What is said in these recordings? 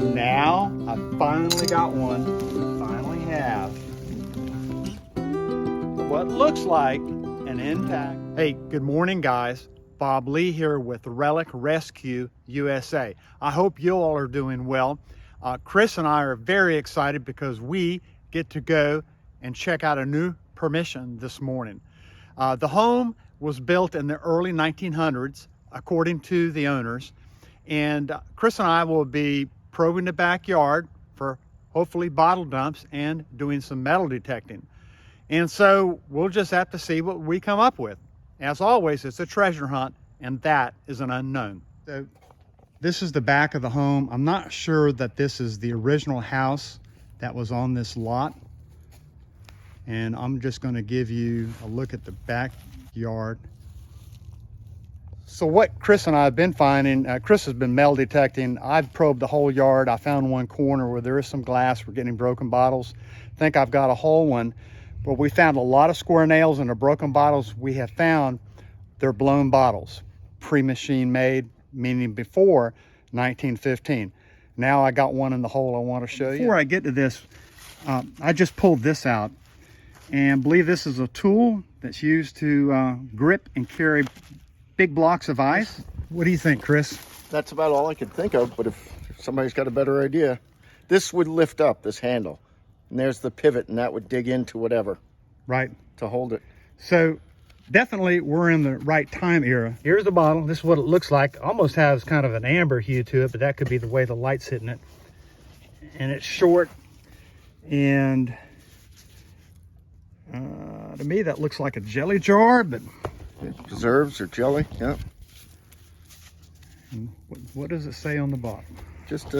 Now I finally got one. Finally have what looks like an intact. Hey, good morning, guys. Bob Lee here with Relic Rescue USA. I hope you all are doing well. Chris and I are very excited because we get to go and check out a new permission this morning. The home was built in the early 1900s, according to the owners, and Chris and I will be probing the backyard for hopefully bottle dumps and doing some metal detecting. And so we'll just have to see what we come up with. As always, it's a treasure hunt, and that is an unknown. So this is the back of the home. I'm not sure that this is the original house that was on this lot. And I'm just going to give you a look at the backyard. So what Chris and I have been finding, Chris has been metal detecting. I've probed the whole yard. I found one corner where there is some glass. We're getting broken bottles. I think I've got a whole one. But we found a lot of square nails, and the broken bottles we have found, they're blown bottles, pre-machine made, meaning before 1915. Now I got one in the hole I want to show you. Before I get to this, I just pulled this out, and believe this is a tool that's used to grip and carry big blocks of ice. What do you think, Chris? That's about all I could think of, but if somebody's got a better idea, this would lift up, this handle. And there's the pivot, and that would dig into whatever. Right. To hold it. So definitely we're in the right time era. Here's the bottle. This is what it looks like. Almost has kind of an amber hue to it, but that could be the way the light's hitting it. And it's short, and to me that looks like a jelly jar, but Preserves or jelly, yeah. What does it say on the bottom? Just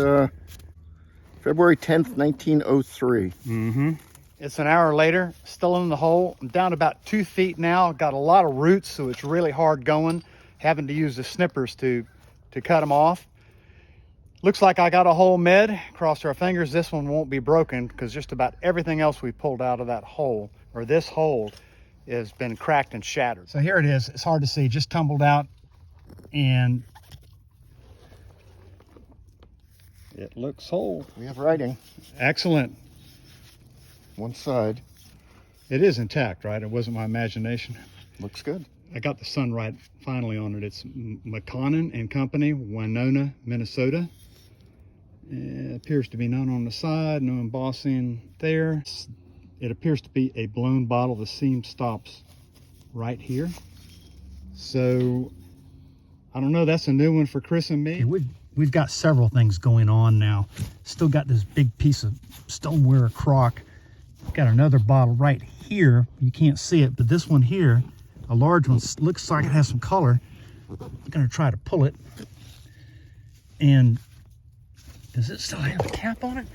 February 10th, 1903. It's an hour later, still in the hole. I'm down about 2 feet now. Got a lot of roots, so it's really hard going. Having to use the snippers to cut them off. Looks like I got a hole mid. Cross our fingers this one won't be broken, because just about everything else we pulled out of that hole, or this hole, has been cracked and shattered. So here it is. It's hard to see, just tumbled out, and it looks whole. We have writing. Excellent. One side. It is intact, right? It wasn't my imagination. Looks good. I got the sun right finally on it. It's McConnon and Company, Winona, Minnesota. It appears to be none on the side, no embossing there. It appears to be a blown bottle. The seam stops right here. So I don't know, that's a new one for Chris and me. We've got several things going on now. Still got this big piece of stoneware crock. Got another bottle right here. You can't see it, but this one here, a large one, looks like it has some color. I'm gonna try to pull it. And does it still have a cap on it?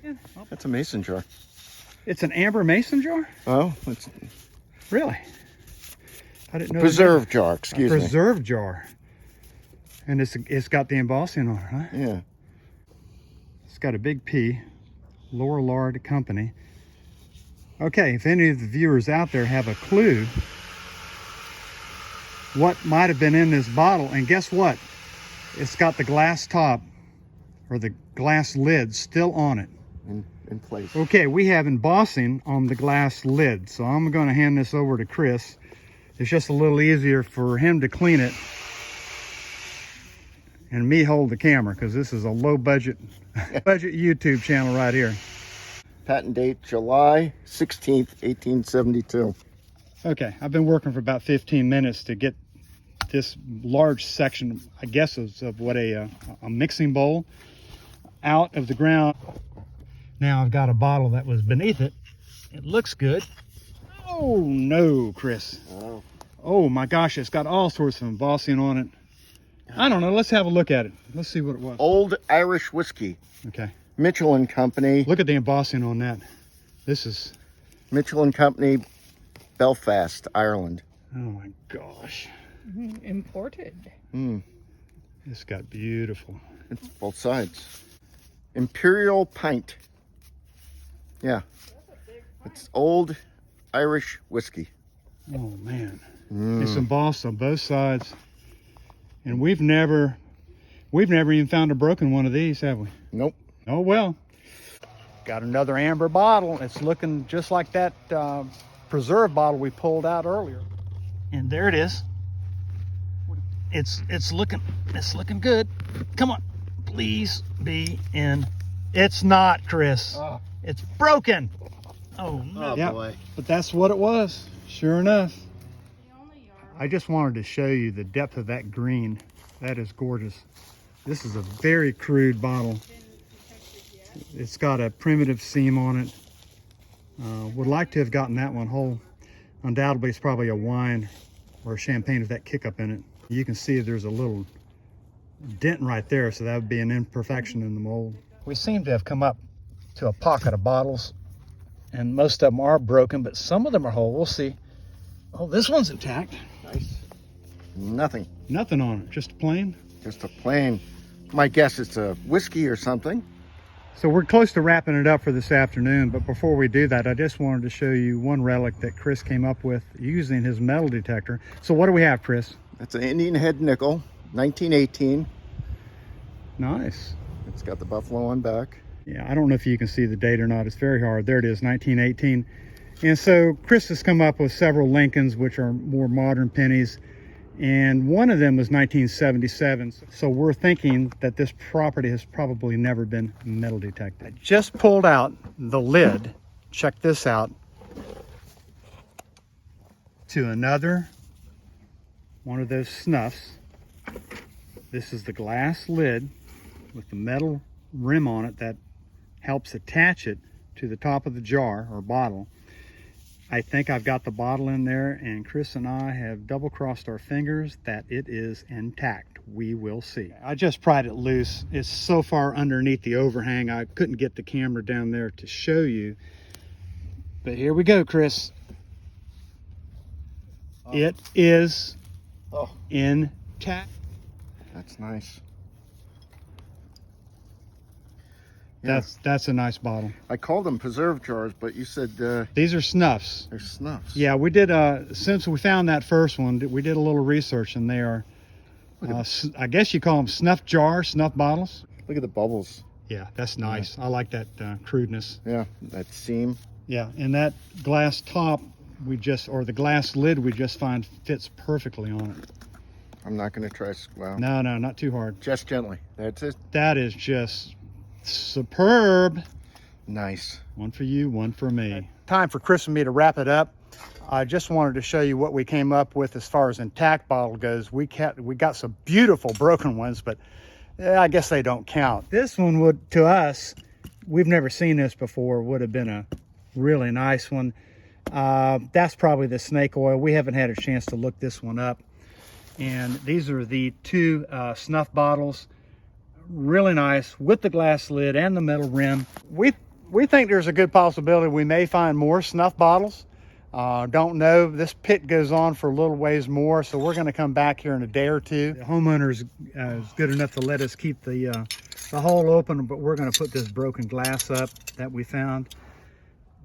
Yeah. That's a mason jar. It's an amber mason jar? Oh, it's Really? I didn't know. preserve jar, excuse me. Preserve jar. And it's got the embossing on it, huh? Yeah. It's got a big P, Lorillard Company. Okay, if any of the viewers out there have a clue what might have been in this bottle, and guess what? It's got the glass top, or the glass lid, still on it. In place. Okay, we have embossing on the glass lid, so I'm going to hand this over to Chris. It's just a little easier for him to clean it and me hold the camera, because this is a low budget YouTube channel right here. Patent date July 16th, 1872. Okay, I've been working for about 15 minutes to get this large section, I guess, of what a mixing bowl out of the ground. Now I've got a bottle that was beneath it. It looks good. Oh no, Chris. Oh my gosh, it's got all sorts of embossing on it. I don't know, let's have a look at it. Let's see what it was. Old Irish whiskey. Okay. Mitchell and Company. Look at the embossing on that. This is Mitchell and Company, Belfast, Ireland. Oh my gosh. Imported. It's got beautiful. It's both sides. Imperial Pint. Yeah. It's old Irish whiskey. Oh man. It's embossed on both sides. And we've never even found a broken one of these, have we? Nope. Oh, well. Got another amber bottle. It's looking just like that preserve bottle we pulled out earlier. And there it is. It's looking good. Come on, please be in. It's not, Chris. Oh. It's broken. Oh no. Oh, boy. But that's what it was. Sure enough. I just wanted to show you the depth of that green. That is gorgeous. This is a very crude bottle. It's got a primitive seam on it. Would like to have gotten that one whole. Undoubtedly, it's probably a wine or a champagne with that kick up in it. You can see there's a little dent right there, so that would be an imperfection in the mold. We seem to have come up to a pocket of bottles, and most of them are broken, but some of them are whole. We'll see. Oh, this one's intact. Nice. Nothing. Nothing on it, just plain. Just a plain. My guess it's a whiskey or something. So we're close to wrapping it up for this afternoon, but before we do that, I just wanted to show you one relic that Chris came up with using his metal detector. So what do we have, Chris? That's an Indian head nickel, 1918. Nice. It's got the buffalo on back. Yeah, I don't know if you can see the date or not. It's very hard. There it is, 1918. And so Chris has come up with several Lincolns, which are more modern pennies. And one of them was 1977. So we're thinking that this property has probably never been metal detected. I just pulled out the lid. Check this out. To another one of those snuffs. This is the glass lid with the metal rim on it that helps attach it to the top of the jar or bottle. I think I've got the bottle in there, and Chris and I have double-crossed our fingers that it is intact. We will see. I just pried it loose. It's so far underneath the overhang, I couldn't get the camera down there to show you. But here we go, Chris. Oh. It is Oh, intact. that's nice. That's a nice bottle. I called them preserve jars, but you said These are snuffs. they're snuffs. Yeah, we did, since we found that first one, we did a little research, and they are, I guess you call them snuff jars, snuff bottles. Look at the bubbles. Yeah, that's nice. I like that crudeness. Yeah, that seam. Yeah, and that glass top, or the glass lid we just find fits perfectly on it. I'm not going to try. Wow. No, not too hard. Just gently. That's it. That is just superb. Nice. One for you, one for me. Time for Chris and me to wrap it up. I just wanted to show you what we came up with as far as intact bottle goes. We got some beautiful broken ones, but I guess they don't count. This one would, to us, we've never seen this before, would have been a really nice one. That's probably the snake oil. We haven't had a chance to look this one up. And these are the two snuff bottles. Really nice with the glass lid and the metal rim. We think there's a good possibility we may find more snuff bottles. Don't know. This pit goes on for a little ways more, so we're going to come back here in a day or two. The homeowner is good enough to let us keep the hole open, but we're going to put this broken glass up that we found.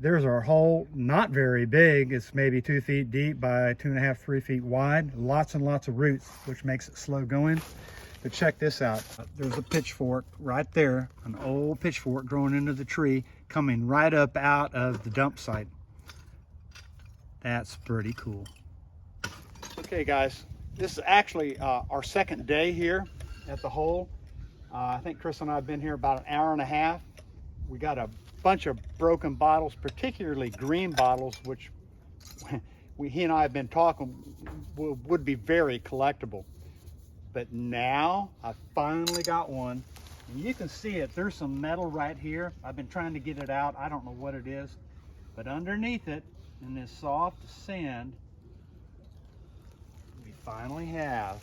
There's our hole, not very big. It's maybe 2 feet deep by 2.5, 3 feet wide. Lots and lots of roots, which makes it slow going. But check this out. There's a pitchfork right there, an old pitchfork growing into the tree, coming right up out of the dump site. That's pretty cool. Okay, guys, this is actually our second day here at the hole. I think Chris and I have been here about an hour and a half. We got a bunch of broken bottles, particularly green bottles, which he and I have been talking would be very collectible. But now I finally got one, and you can see it. There's some metal right here. I've been trying to get it out. I don't know what it is, but underneath it, in this soft sand, we finally have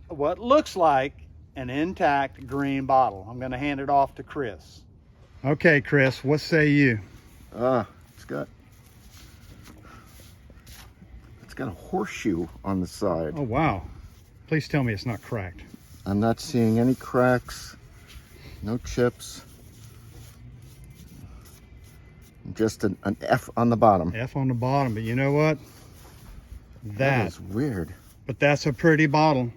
what looks like an intact green bottle. I'm going to hand it off to Chris. Okay, Chris, what say you? It's got a horseshoe on the side. Oh, wow. Please tell me it's not cracked. I'm not seeing any cracks, no chips. Just an F on the bottom. F on the bottom, but you know what? That is weird. But that's a pretty bottle.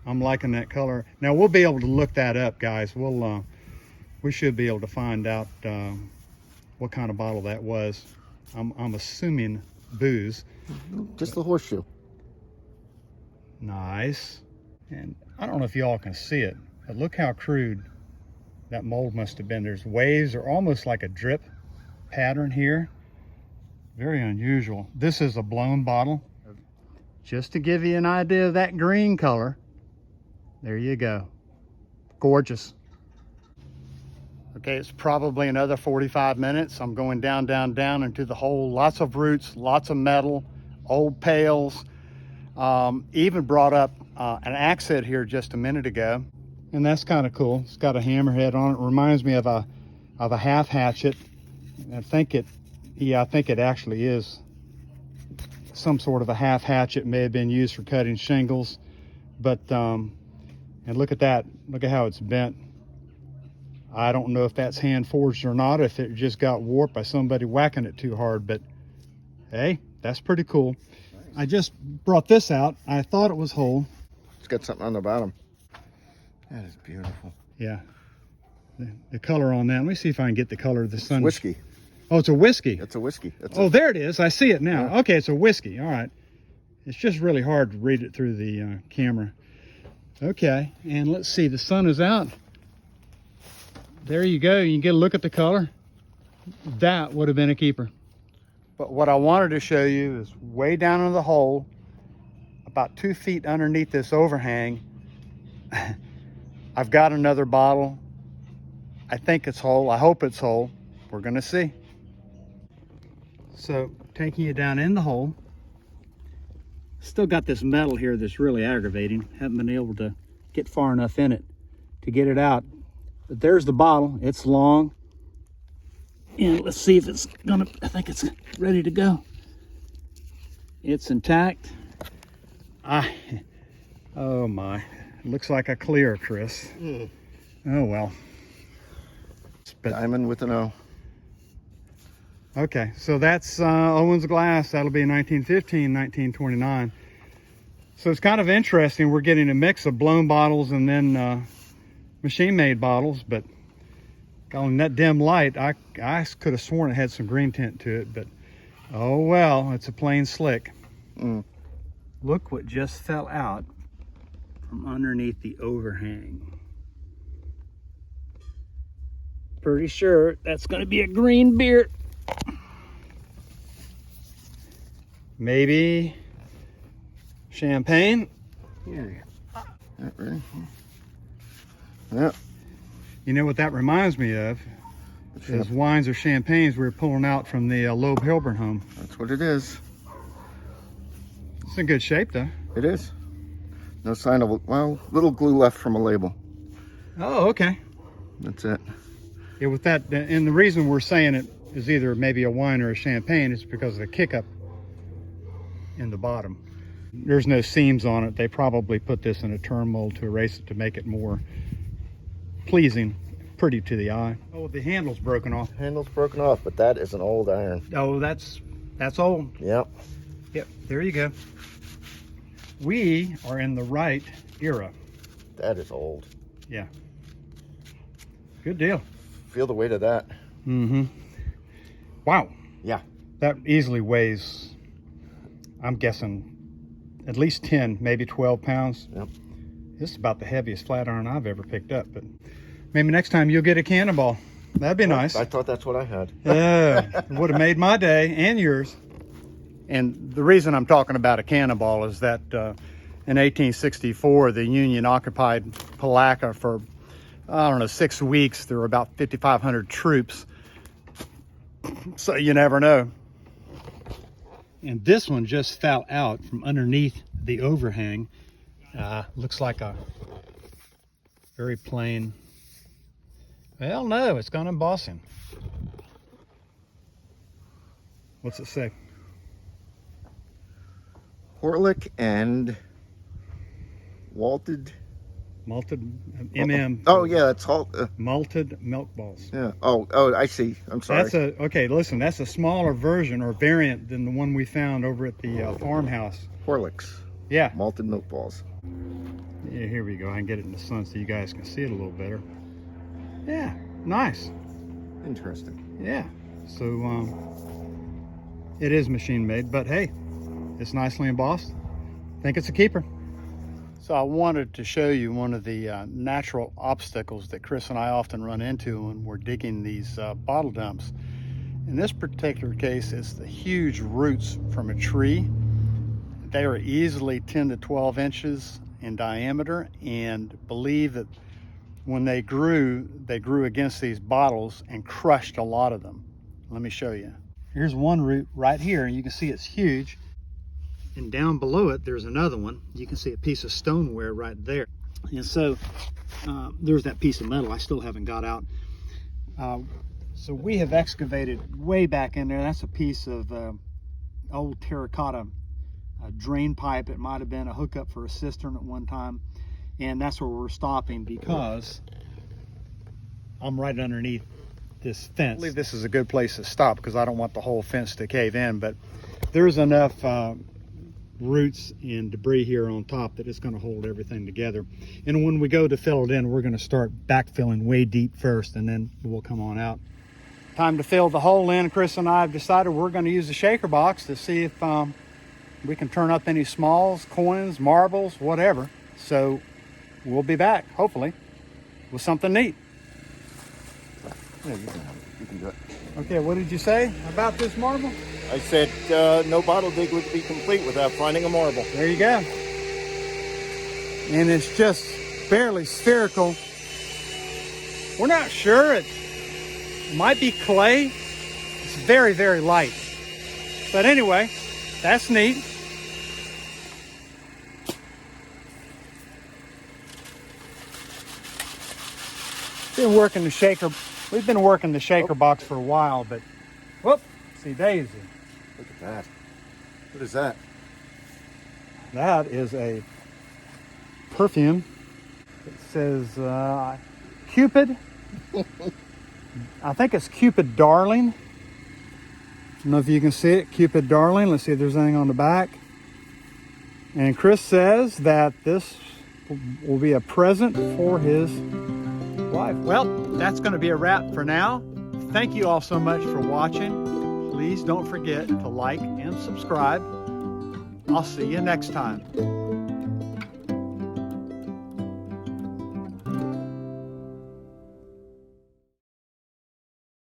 I'm liking that color. Now we'll be able to look that up, guys. We should be able to find out what kind of bottle that was. I'm assuming booze. Just the horseshoe. Nice. And I don't know if y'all can see it, but look how crude that mold must have been. There's waves or almost like a drip pattern here. Very unusual. This is a blown bottle. Just to give you an idea of that green color. There you go. Gorgeous. Okay, it's probably another 45 minutes. I'm going down, down, down into the hole. Lots of roots, lots of metal, old pails. Even brought up an axe head here just a minute ago. And that's kind of cool. It's got a hammerhead on it. Reminds me of a half hatchet. I think it actually is some sort of a half hatchet. May have been used for cutting shingles. But, and look at that. Look at how it's bent. I don't know if that's hand forged or not, if it just got warped by somebody whacking it too hard, but hey, that's pretty cool. Nice. I just brought this out. I thought it was whole. It's got something on the bottom. That is beautiful. Yeah. The color on that. Let me see if I can get the color of the sun. Whiskey. Oh, it's a whiskey. It's a whiskey. There it is. I see it now. Yeah. Okay, it's a whiskey. All right. It's just really hard to read it through the camera. Okay, and let's see. The sun is out. There you go. You can get a look at the color. That would have been a keeper. But what I wanted to show you is way down in the hole, about 2 feet underneath this overhang. I've got another bottle. I think it's whole. I hope it's whole. We're going to see. So taking you down in the hole. Still got this metal here that's really aggravating. Haven't been able to get far enough in it to get it out. But there's the bottle. It's long. And let's see if it's gonna, I think it's ready to go. It's intact. Oh my. It looks like a clear, Chris. Oh well. But, diamond with an O. Okay, so that's Owens glass. That'll be 1915, 1929. So it's kind of interesting. We're getting a mix of blown bottles and then machine-made bottles, but in that dim light, I could have sworn it had some green tint to it, but oh well, it's a plain slick. Look what just fell out from underneath the overhang. Pretty sure that's going to be a green beer. Maybe champagne. Here. Ready? Yep. You know what that reminds me of? Is wines or champagnes we were pulling out from the Loeb Hilburn home. That's what it is. It's in good shape though. It is. No sign of, well, little glue left from a label. Oh, okay. That's it. Yeah, with that, and the reason we're saying it is either maybe a wine or a champagne is because of the kick up in the bottom. There's no seams on it. They probably put this in a turn mold to erase it to make it more pleasing, pretty to the eye. Oh, the handle's broken off. Handle's broken off, but that is an old iron. Oh, that's old. Yep. Yep, there you go. We are in the right era. That is old. Yeah. Good deal. Feel the weight of that. Mm-hmm. Wow. Yeah. That easily weighs, I'm guessing, at least 10, maybe 12 pounds. Yep. This is about the heaviest flat iron I've ever picked up, but maybe next time you'll get a cannonball. That'd be nice. I thought that's what I had. Yeah, it would have made my day and yours. And the reason I'm talking about a cannonball is that in 1864, the Union occupied Palatka for, I don't know, 6 weeks. There were about 5,500 troops. So you never know. And this one just fell out from underneath the overhang. Looks like a very plain, well, no, it's gone embossing. What's it say? Horlick and malted MM. Oh yeah, it's malted milk balls. Yeah. Oh, I see. I'm sorry. That's okay. Listen, that's a smaller version or variant than the one we found over at the farmhouse. Horlicks. Yeah. Malted milk balls. Yeah, here we go. I can get it in the sun so you guys can see it a little better. Yeah, nice. Interesting. Yeah, so it is machine made, but hey, it's nicely embossed. I think it's a keeper. So I wanted to show you one of the natural obstacles that Chris and I often run into when we're digging these bottle dumps. In this particular case, it's the huge roots from a tree. They are easily 10 to 12 inches in diameter, and believe that when they grew against these bottles and crushed a lot of them. Let me show you. Here's one root right here, and you can see it's huge. And down below it, there's another one. You can see a piece of stoneware right there. And so there's that piece of metal I still haven't got out. So we have excavated way back in there. That's a piece of old terracotta drain pipe. It might have been a hookup for a cistern at one time. And that's where we're stopping because I'm right underneath this fence. I believe this is a good place to stop because I don't want the whole fence to cave in, but there's enough roots and debris here on top that it's going to hold everything together. And when we go to fill it in, we're going to start backfilling way deep first, and then we'll come on out. Time to fill the hole in. Chris and I have decided we're going to use the shaker box to see if we can turn up any smalls, coins, marbles, whatever. So we'll be back, hopefully, with something neat. Yeah, you can do it. Okay, what did you say about this marble? I said no bottle dig would be complete without finding a marble. There you go. And it's just barely spherical. We're not sure. It might be clay. It's very, very light. But anyway, that's neat. Been working the shaker. We've been working the shaker box for a while, but whoop, see Daisy. Look at that. What is that? That is a perfume. It says Cupid. I think it's Cupid Darling. I don't know if you can see it, Cupid Darling. Let's see if there's anything on the back. And Chris says that this will be a present for his wife. Well, that's going to be a wrap for now. Thank you all so much for watching. Please don't forget to like and subscribe. I'll see you next time.